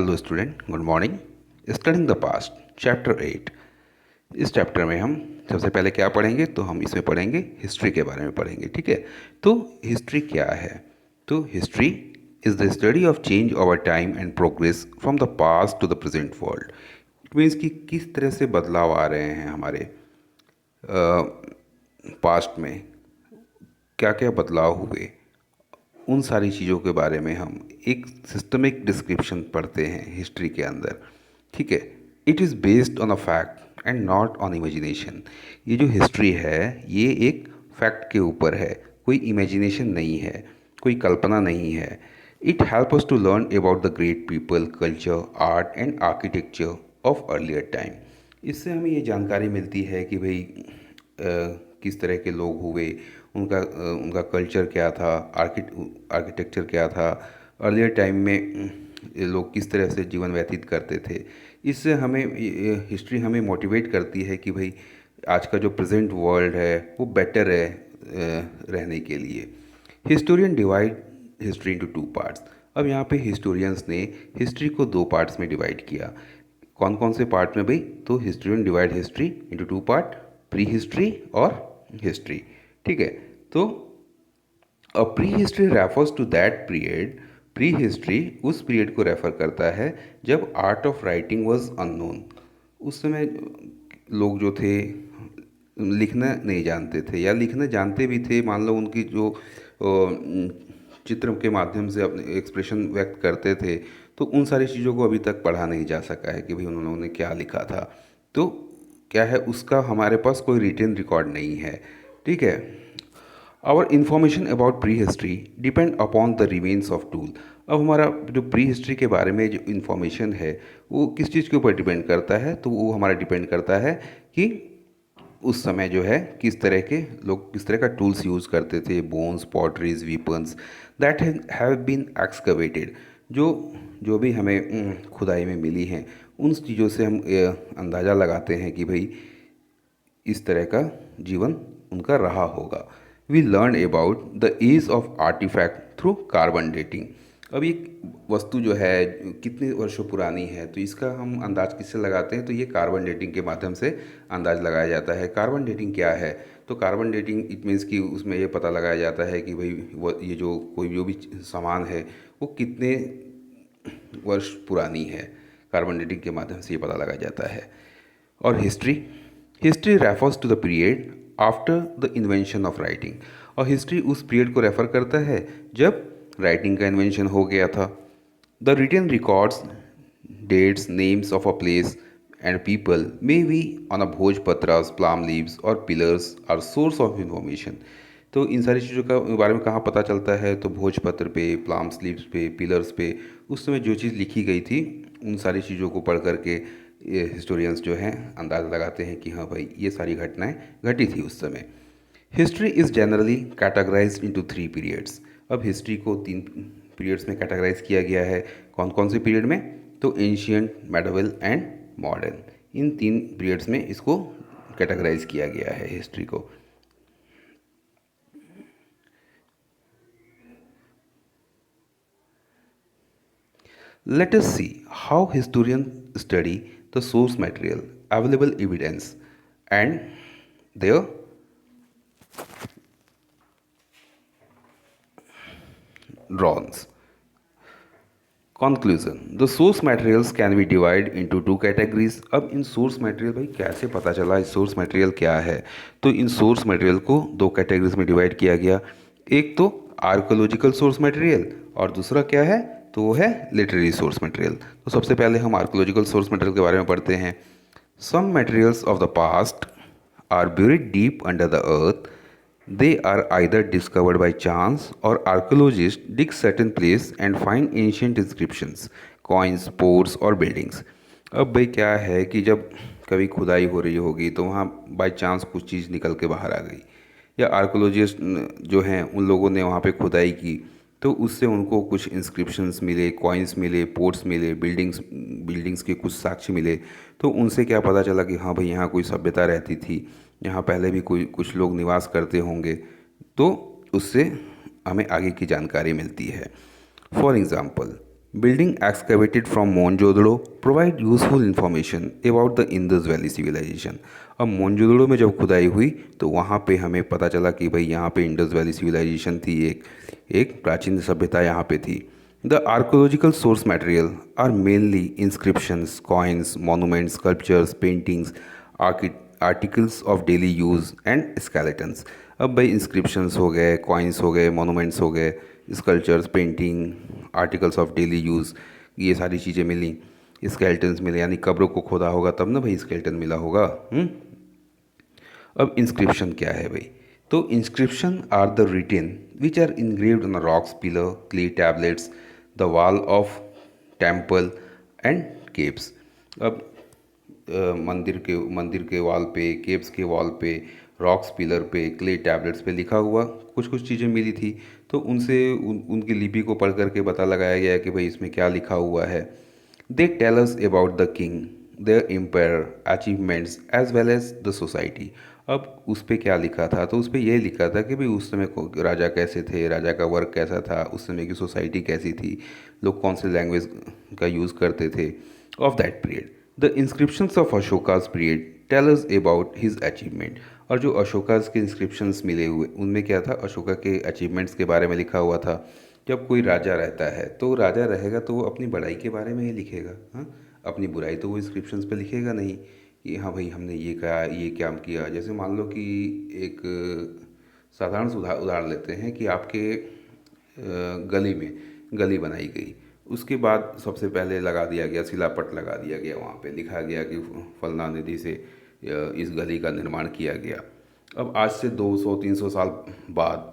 Hello student, good morning. Studying the past, chapter 8। इस chapter में हम सबसे पहले क्या पढ़ेंगे, तो हम इसमें पढ़ेंगे हिस्ट्री के बारे में पढ़ेंगे। ठीक है, तो हिस्ट्री क्या है? तो history is the study of change over time and progress from the past to the present world. It means कि किस तरह से बदलाव आ रहे हैं हमारे पास्ट में, क्या क्या बदलाव हुए, उन सारी चीज़ों के बारे में हम एक सिस्टमिक डिस्क्रिप्शन पढ़ते हैं हिस्ट्री के अंदर। ठीक है, it is based on a fact and not on imagination. ये जो हिस्ट्री है ये एक फैक्ट के ऊपर है, कोई इमेजिनेशन नहीं है, कोई कल्पना नहीं है। It help us to learn about the great people, culture, art and architecture of earlier time. इससे हमें ये जानकारी मिलती है कि भाई किस तरह के लोग हुए, उनका कल्चर क्या था, आर्किटेक्चर क्या था, अर्लियर टाइम में ये लोग किस तरह से जीवन व्यतीत करते थे। इससे हमें हिस्ट्री हमें मोटिवेट करती है कि भाई आज का जो प्रेजेंट वर्ल्ड है वो बेटर है रहने के लिए। Historian divide history into two parts. अब यहाँ पे हिस्टोरियंस ने हिस्ट्री को दो पार्ट्स में डिवाइड किया। कौन कौन से पार्ट में भाई? तो historian divide history into two part, pre history और हिस्ट्री। ठीक है, तो a pre history refers to that period. Pre history उस पीरियड को रेफर करता है जब art of writing was unknown. उस समय लोग जो थे लिखना नहीं जानते थे, या लिखना जानते भी थे, मान लो उनकी जो चित्र के माध्यम से अपने एक्सप्रेशन व्यक्त करते थे, तो उन सारी चीज़ों को अभी तक पढ़ा नहीं जा सका है कि भाई उन्होंने क्या लिखा था। तो क्या है, उसका हमारे पास कोई रिटन रिकॉर्ड नहीं है। ठीक है, our information about pre history depend upon the remains of tool. अब हमारा जो प्री हिस्ट्री के बारे में जो इन्फॉर्मेशन है वो किस चीज़ के ऊपर डिपेंड करता है? तो वो हमारा डिपेंड करता है कि उस समय जो है किस तरह के लोग किस तरह का टूल्स यूज़ करते थे, bones, potteries, weapons that have been excavated. जो जो भी हमें खुदाई में मिली हैं, उन चीज़ों से हम अंदाज़ा लगाते हैं कि भाई इस तरह का जीवन उनका रहा होगा। We learn about the age of artifact through carbon dating. अब ये वस्तु जो है कितने वर्षों पुरानी है, तो इसका हम अंदाज किससे लगाते हैं? तो ये कार्बन डेटिंग के माध्यम से अंदाज लगाया जाता है। कार्बन डेटिंग क्या है? तो कार्बन डेटिंग इट मीन्स कि उसमें ये पता लगाया जाता है कि भाई वो ये जो कोई जो भी सामान है वो कितने वर्ष पुरानी है। कार्बन डेटिंग के माध्यम से ये पता लगाया जाता है। और history, history refers to the period after the invention of writing. और हिस्ट्री उस पीरियड को रेफर करता है जब राइटिंग का इन्वेंशन हो गया था। The written records, dates, names of a place and people may be on a bhojpatras, palm leaves और pillars are source of information. तो इन सारी चीज़ों का बारे में कहाँ पता चलता है? तो भोजपत्र पे, प्लाम स्लीव्स पे, पिलर्स पे उस समय जो चीज़ लिखी गई थी उन सारी चीज़ों को पढ़ करके ये हिस्टोरियंस जो हैं अंदाज़ा लगाते हैं कि हाँ भाई ये सारी घटनाएं घटी थी उस समय। History is generally categorised into three periods. अब हिस्ट्री को तीन पीरियड्स में कैटेगराइज किया गया है। कौन कौन से पीरियड में? तो एंशियंट, मेडिवल एंड मॉडर्न। इन तीन पीरियड्स में इसको कैटेगराइज किया गया है हिस्ट्री को। Let us see how historians study the source material, available evidence, and their drawings. Conclusion: the source materials can be divided into two categories. अब इन source material भाई कैसे पता चला इस source material क्या है? तो इन source material को दो categories में divide किया गया। एक तो archaeological source material और दूसरा क्या है? तो वो है literary source material। तो सबसे पहले हम archaeological source material के बारे में पढ़ते हैं। Some materials of the past are buried deep under the earth. They are either discovered by chance or archaeologists dig certain place and find ancient inscriptions, coins, pots और buildings. अब भाई क्या है कि जब कभी खुदाई हो रही होगी तो वहाँ बाई चांस कुछ चीज़ निकल के बाहर आ गई, या आर्कोलॉजिस्ट जो हैं उन लोगों ने वहाँ पे खुदाई की तो उससे उनको कुछ इंस्क्रिप्शंस मिले, कॉइन्स मिले, पोर्ट्स मिले, बिल्डिंग्स के कुछ साक्ष्य मिले। तो उनसे क्या पता चला कि हाँ भाई यहाँ कोई सभ्यता रहती थी, यहाँ पहले भी कोई कुछ लोग निवास करते होंगे। तो उससे हमें आगे की जानकारी मिलती है। For example, Building excavated from Mohenjo-daro provide useful information about the Indus Valley civilization. अब मोहनजोदड़ो में जब खुदाई हुई तो वहाँ पे हमें पता चला कि भाई यहाँ पे इंडस वैली सिविलाइजेशन थी, एक प्राचीन सभ्यता यहाँ पे थी. The archaeological source material are mainly inscriptions, coins, monuments, sculptures, paintings, articles of daily use and skeletons. अब भाई इंस्क्रिप्शंस हो गए, कॉइन्स हो गए, मॉन्यूमेंट्स हो गए, sculptures, painting, articles of daily use, ये सारी चीज़ें मिली. स्केलेटन्स मिले, यानी कब्रों को खोदा होगा तब ना भाई स्केलेटन मिला होगा. अब इंस्क्रिप्शन क्या है भाई? तो inscription are the written which are engraved on rocks, pillar, clay tablets, the wall of temple and caves. अब मंदिर के वॉल पे, केव्स के वॉल पे, रॉक्स पिलर पे, क्ले टैबलेट्स पे लिखा हुआ कुछ कुछ चीज़ें मिली थी. तो उनसे उनकी लिपि को पढ़ करके पता लगाया गया कि भाई इसमें क्या लिखा हुआ है. They tell us about the king, their empire, achievements as well as the society. अब उस पर क्या लिखा था? तो उस पर यह लिखा था कि भाई उस समय को राजा कैसे थे, राजा का वर्क कैसा था, उस समय की सोसाइटी कैसी थी, लोग कौन से लैंग्वेज का यूज़ करते थे of that period. The inscriptions of Ashoka's period tell us about his achievement. और जो अशोकाज के इंस्क्रिप्शंस मिले हुए उनमें क्या था? अशोका के अचीवमेंट्स के बारे में लिखा हुआ था. जब कोई राजा रहता है तो राजा रहेगा तो वो अपनी बड़ाई के बारे में ही लिखेगा. हाँ, अपनी बुराई तो वो इंस्क्रिप्शंस पे लिखेगा नहीं कि हाँ भाई हमने ये कहा, ये काम किया. जैसे मान लो कि एक साधारण सा उदाहरण लेते हैं कि आपके गली में गली बनाई गई, उसके बाद सबसे पहले लगा दिया गया, शिलापट लगा दिया गया, वहाँ पे लिखा गया कि फलना निधि से इस गली का निर्माण किया गया. अब आज से 200-300 साल बाद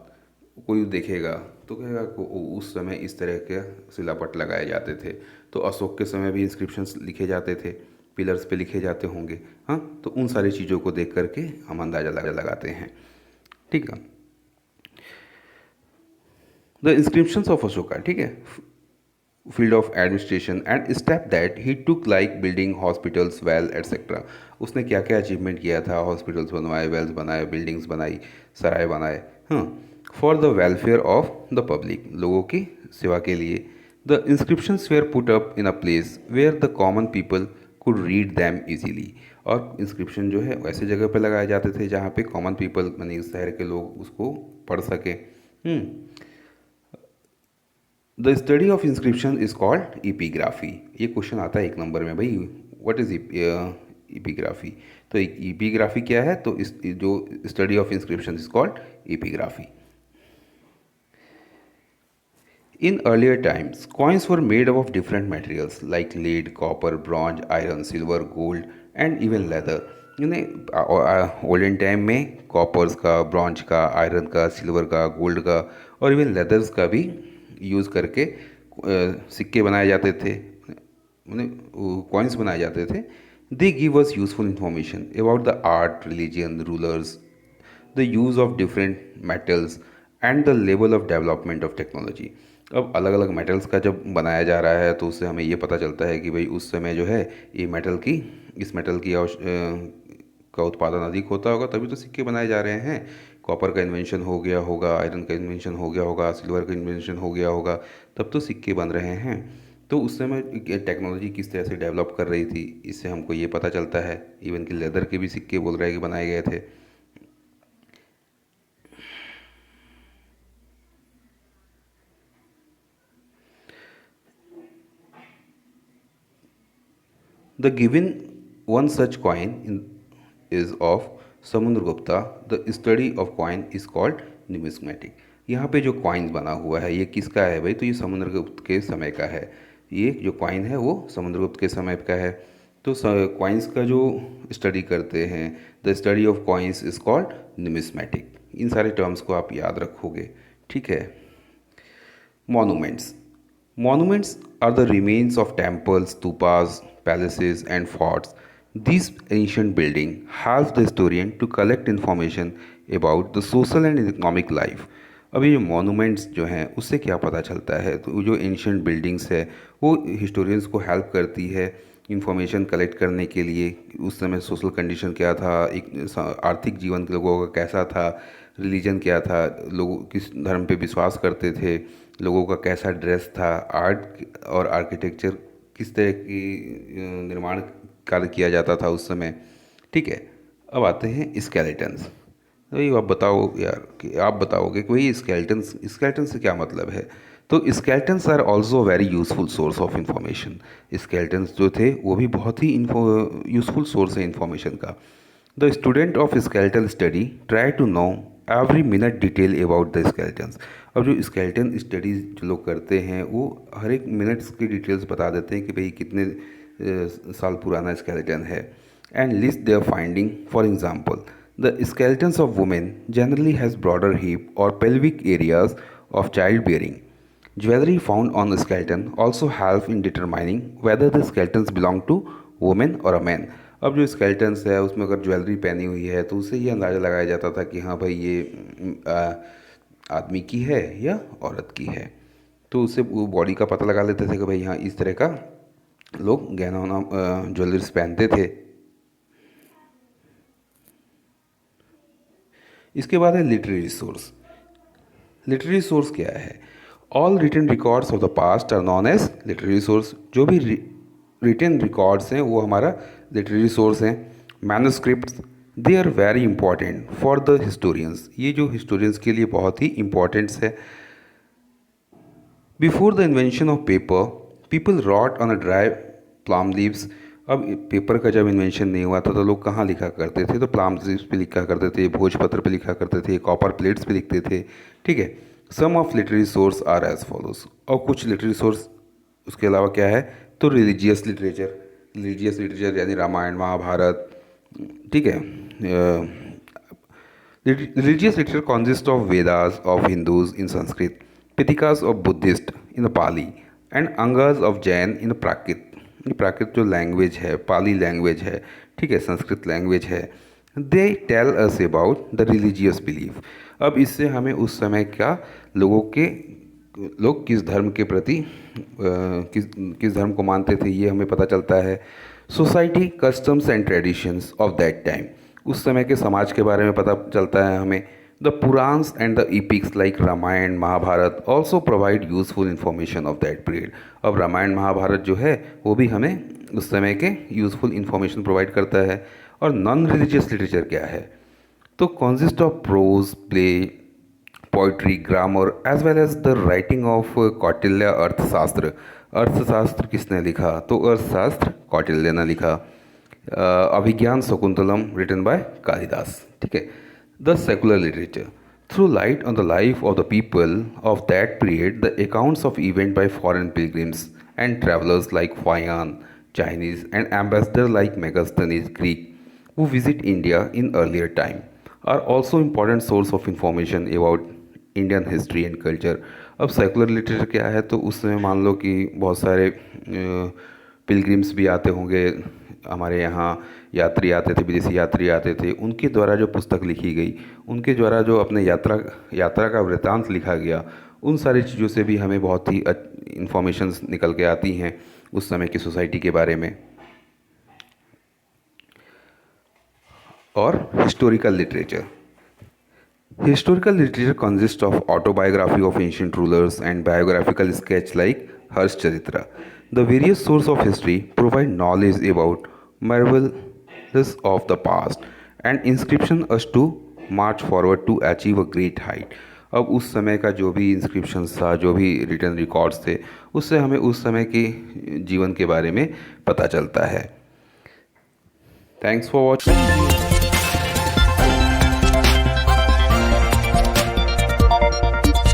कोई देखेगा तो कहेगा कि उस समय इस तरह के शिलापट लगाए जाते थे. तो अशोक के समय भी इंस्क्रिप्शंस लिखे जाते थे, पिलर्स पे लिखे जाते होंगे. हाँ, तो उन सारी चीज़ों को देख करके हम अंदाज़ा लगाते हैं. ठीक है. द इंस्क्रिप्शंस ऑफ अशोका, ठीक है, field of administration and step that he took like building hospitals, well etcetera. उसने क्या क्या अचीवमेंट किया था? हॉस्पिटल्स बनवाए, वेल्स बनाए, बिल्डिंग्स बनाई, सराय बनाए. हाँ, for the welfare of the public, लोगों की सेवा के लिए. The inscriptions were put up in a place where the common people could read them easily. और इंस्क्रिप्शन जो है वैसे जगह पर लगाए जाते थे जहाँ पे कॉमन पीपल यानी शहर के लोग उसको पढ़ सकें. The study of inscription is called epigraphy. ये क्वेश्चन आता है 1 नंबर में भाई, व्हाट इज इपीग्राफी. तो इपीग्राफी क्या है? तो इस जो study of inscription is called epigraphy. In earlier times, coins were made up of different materials like lead, copper, bronze, iron, silver, gold and even leather. यानी ओल्डन टाइम में कॉपर्स का, bronze का, आयरन का, silver का, gold का और even leathers का भी यूज़ करके सिक्के बनाए जाते थे, कॉइन्स बनाए जाते थे. They give us useful information about the art, religion, rulers, the use of different metals and the level of development of technology. अब अलग अलग मेटल्स का जब बनाया जा रहा है तो उससे हमें ये पता चलता है कि भाई उस समय जो है ये इस मेटल की का उत्पादन अधिक होता होगा, तभी तो सिक्के बनाए जा रहे हैं. कॉपर का इन्वेंशन हो गया होगा, आयरन का इन्वेंशन हो गया होगा, सिल्वर का इन्वेंशन हो गया होगा, तब तो सिक्के बन रहे हैं. तो उस समय टेक्नोलॉजी किस तरह से डेवलप कर रही थी, इससे हमको ये पता चलता है. इवन कि लेदर के भी सिक्के बोल रहे हैं कि बनाए गए थे. The given one such coin is of Samudragupta. The study of coin is called numismatic. यहाँ पे जो कॉइन बना हुआ है ये किसका है भाई? तो ये समुद्रगुप्त के समय का है. ये जो कॉइन है वो समुद्रगुप्त के समय का है. तो कॉइन्स का जो स्टडी करते हैं, the study of coins is called numismatic. इन सारे टर्म्स को आप याद रखोगे. ठीक है. Monuments. Monuments are the remains of temples, stupas, palaces, and forts. These ancient buildings help the historian to collect information about the social and economic life. अभी जो मॉन्यूमेंट्स जो हैं उससे क्या पता चलता है? तो जो एंशियंट बिल्डिंग्स है वो हिस्टोरियंस को हेल्प करती है इंफॉर्मेशन कलेक्ट करने के लिए। उस समय सोशल कंडीशन क्या था, एक आर्थिक जीवन लोगों का कैसा था, रिलीजन क्या था, लोग किस धर्म पे विश्वास करते थे, लोगों का कैसा ड्रेस था, आर्ट और आर्किटेक्चर किस तरह की निर्माण कार्य किया जाता था उस समय। ठीक है, अब आते हैं स्केलेटन्स। वही आप बताओ यार, कि आप बताओगे कि वही स्केलेटन्स, स्केलेटन से क्या मतलब है। तो skeletons are also very useful source of information. Skeletons जो थे वो भी बहुत ही यूजफुल सोर्स है इंफॉर्मेशन का। The student of skeletal study try to know every minute detail about the skeletons. अब जो स्केलेटन स्टडीज़ जो लोग करते हैं वो हर एक मिनट्स की डिटेल्स बता देते हैं कि भाई कितने साल पुराना स्केलेटन है, and list their finding. For example, the skeletons of women generally has broader hip or pelvic areas of childbearing. Jewelry found on the skeleton also help in determining whether the skeletons belong to women or a man. अब जो skeletons है उसमें अगर jewellery पहनी हुई है तो उससे ये अंदाज़ा लगाया जाता था कि हाँ भाई ये आदमी की है या औरत की है। तो उससे वो बॉडी का पता लगा लेते थे कि भाई हाँ इस तरह का लोग गहना वहना ज्वेलरीज पहनते थे। इसके बाद है लिटरेरी सोर्स। लिटरेरी सोर्स क्या है? All written records of the past are known as literary source. जो भी रिटन रिकॉर्ड्स हैं वो हमारा लिटरेरी सोर्स हैं। Manuscripts, they are very important for the historians. ये जो हिस्टोरियंस के लिए बहुत ही इंपॉर्टेंट्स है। Before the invention of paper, people wrote on a dry palm leaves. अब पेपर का जब इन्वेंशन नहीं हुआ था तो लोग कहाँ लिखा करते थे? तो प्लाम लीव्स पे लिखा करते थे, भोजपत्र पे लिखा करते थे, कॉपर प्लेट्स पे लिखते थे। ठीक है। Some of literary source are as follows. और कुछ लिटरेरी सोर्स उसके अलावा क्या है? तो रिलीजियस लिटरेचर, रिलीजियस लिटरेचर यानी रामायण महाभारत। ठीक है। Religious literature consists of Vedas of Hindus in Sanskrit, Pitikas of Buddhist in the Pali, and Angas of Jain in the Prakrit. ये प्राकृत जो लैंग्वेज है, पाली लैंग्वेज है, ठीक है, संस्कृत लैंग्वेज है। They tell us about the religious belief. अब इससे हमें उस समय का लोग किस धर्म के प्रति किस धर्म को मानते थे ये हमें पता चलता है। Society, customs and traditions of that time, उस समय के समाज के बारे में पता चलता है हमें। The Puranas and the epics like Ramayana Mahabharata also provide useful information of that period. अब रामायण महाभारत जो है वो भी हमें उस समय के यूजफुल इंफॉर्मेशन प्रोवाइड करता है। और नॉन रिलीजियस लिटरेचर क्या है? तो consist of prose, play, poetry, grammar as well as the writing of Kautilya Arthashastra. Arthashastra किसने लिखा? तो अर्थशास्त्र कौटिल्य ने लिखा। Abhijnana Shakuntalam written by Kalidasa. ठीक है। The secular literature through light on the life of the people of that period, the accounts of event by foreign pilgrims and travellers like Fahien Chinese and ambassador like Megasthenes Greek who visit India in earlier time are also important source of information about Indian history and culture। अब secular literature क्या है? तो उस समय मान लो कि बहुत सारे पिलग्रिम्स भी आते होंगे हमारे यहाँ, यात्री आते थे, विदेशी यात्री आते थे, उनके द्वारा जो पुस्तक लिखी गई, उनके द्वारा जो अपने यात्रा का वृत्तांत लिखा गया, उन सारी चीज़ों से भी हमें बहुत ही इंफॉर्मेशंस निकल के आती हैं उस समय की सोसाइटी के बारे में। और historical literature, historical literature consist of autobiography of ancient rulers and biographical sketch like Harshacharita. The various source of history provide knowledge about marvels of the past and inscription us to march forward to achieve a great height। अब उस समय का जो भी inscriptions था, जो भी written records थे, उससे हमें उस समय के जीवन के बारे में पता चलता है। Thanks for watching.